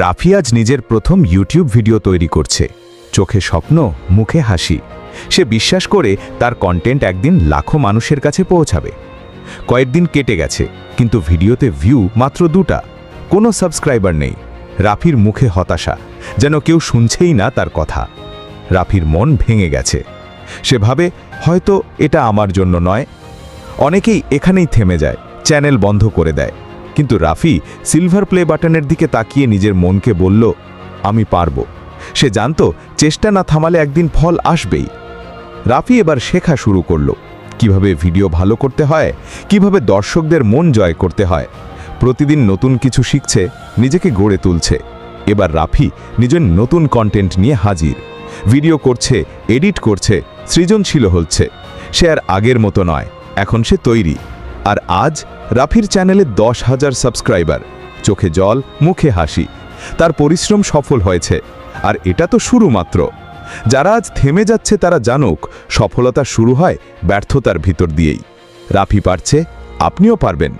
রাফি আজ নিজের প্রথম ইউটিউব ভিডিও তৈরি করছে। চোখে স্বপ্ন, মুখে হাসি। সে বিশ্বাস করে তার কন্টেন্ট একদিন লাখো মানুষের কাছে পৌঁছাবে। কয়েকদিন কেটে গেছে, কিন্তু ভিডিওতে ভিউ মাত্র 2টা, কোনো সাবস্ক্রাইবার নেই। রাফির মুখে হতাশা, যেন কেউ শুনছেই না তার কথা। রাফির মন ভেঙে গেছে। সে ভাবে, হয়তো এটা আমার জন্য নয়। অনেকেই এখানেই থেমে যায়, চ্যানেল বন্ধ করে দেয়। কিন্তু রাফি সিলভার প্লে বাটনের দিকে তাকিয়ে নিজের মনকে বলল, আমি পারব। সে জানত চেষ্টা না থামালে একদিন ফল আসবেই। রাফি এবার শেখা শুরু করল, কিভাবে ভিডিও ভালো করতে হয়, কিভাবে দর্শকদের মন জয় করতে হয়। প্রতিদিন নতুন কিছু শিখছে, নিজেকে গড়ে তুলছে। এবার রাফি নিজের নতুন কন্টেন্ট নিয়ে হাজির। ভিডিও করছে, এডিট করছে, সৃজনশীল হচ্ছে। সে আর আগের মতো নয়, এখন সে তৈরি। আর আজ রাফির চ্যানেলে 10,000 সাবস্ক্রাইবার। চোখে জল, মুখে হাসি। তার পরিশ্রম সফল হয়েছে। আর এটা তো শুরু মাত্র। যারা আজ থেমে যাচ্ছে তারা জানুক, সফলতা শুরু হয় ব্যর্থতার ভিতর দিয়েই। রাফি পারছে, আপনিও পারবেন।